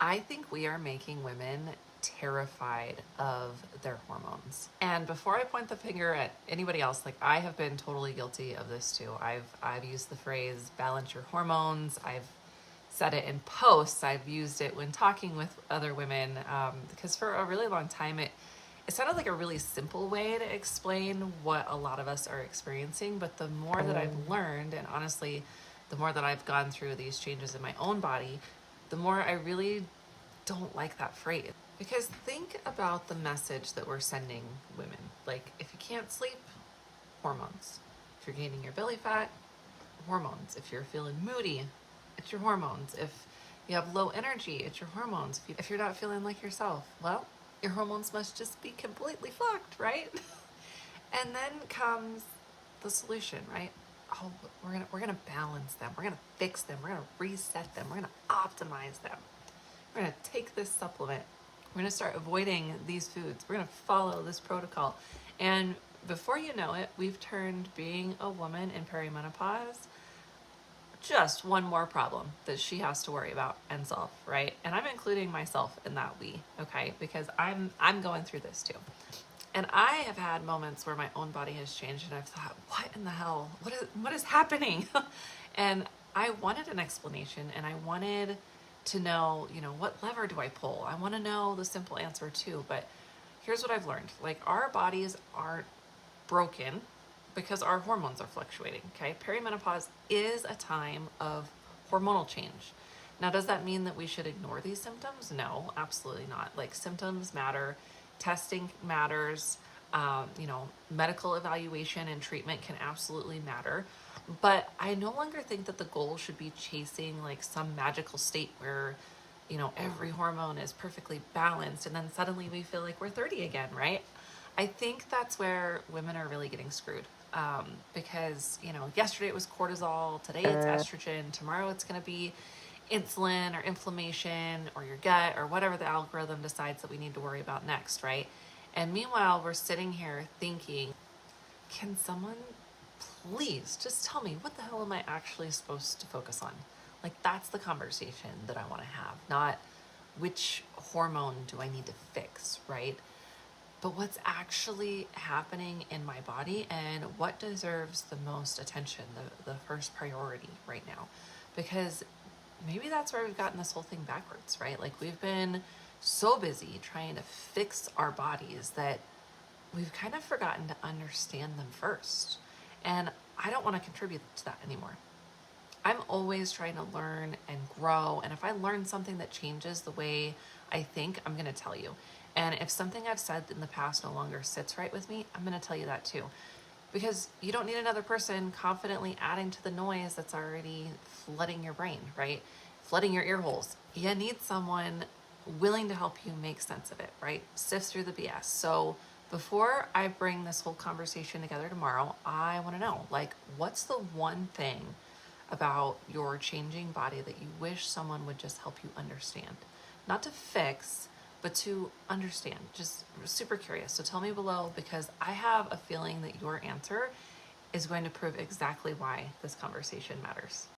I think we are making women terrified of their hormones. And before I point the finger at anybody else, like I have been totally guilty of this too. I've used the phrase balance your hormones. I've said it in posts. I've used it when talking with other women because for a really long time it sounded like a really simple way to explain what a lot of us are experiencing. But the more that I've learned, and honestly, the more that I've gone through these changes in my own body, the more I really don't like that phrase. Because think about the message that we're sending women. Like, if you can't sleep, hormones. If you're gaining your belly fat, hormones. If you're feeling moody, it's your hormones. If you have low energy, it's your hormones. If you're not feeling like yourself, well, your hormones must just be completely fucked, right? And then comes the solution, right? Oh, we're gonna balance them. We're gonna fix them. We're gonna reset them. We're gonna optimize them. We're gonna take this supplement. We're gonna start avoiding these foods. We're gonna follow this protocol. And before you know it, we've turned being a woman in perimenopause just one more problem that she has to worry about and solve, right? And I'm including myself in that okay? Because I'm going through this too. And I have had moments where my own body has changed and I've thought, what in the hell? What is happening? And I wanted an explanation and I wanted to know, what lever do I pull? I want to know the simple answer too. But here's what I've learned. Like, our bodies aren't broken because our hormones are fluctuating, okay? Perimenopause is a time of hormonal change. Now, does that mean that we should ignore these symptoms? No, absolutely not. Like, symptoms matter, testing matters, medical evaluation and treatment can absolutely matter. But I no longer think that the goal should be chasing like some magical state where, every hormone is perfectly balanced and then suddenly we feel like we're 30 again, right? I think that's where women are really getting screwed. Because, yesterday it was cortisol, today it's estrogen, tomorrow it's going to be insulin or inflammation or your gut or whatever the algorithm decides that we need to worry about next, right? And meanwhile, we're sitting here thinking, can someone please just tell me what the hell am I actually supposed to focus on? Like, that's the conversation that I want to have, not which hormone do I need to fix, right? But what's actually happening in my body and what deserves the most attention, the first priority right now. Because maybe that's where we've gotten this whole thing backwards, right? Like, we've been so busy trying to fix our bodies that we've kind of forgotten to understand them first. And I don't want to contribute to that anymore. I'm always trying to learn and grow. And if I learn something that changes the way I think, I'm going to tell you. And if something I've said in the past no longer sits right with me, I'm going to tell you that too. Because you don't need another person confidently adding to the noise that's already flooding your brain, right? Flooding your ear holes. You need someone willing to help you make sense of it, right? Sift through the BS. So before I bring this whole conversation together tomorrow, I want to know, like, what's the one thing about your changing body that you wish someone would just help you understand? Not to fix, but to understand. Just super curious. So tell me below, because I have a feeling that your answer is going to prove exactly why this conversation matters.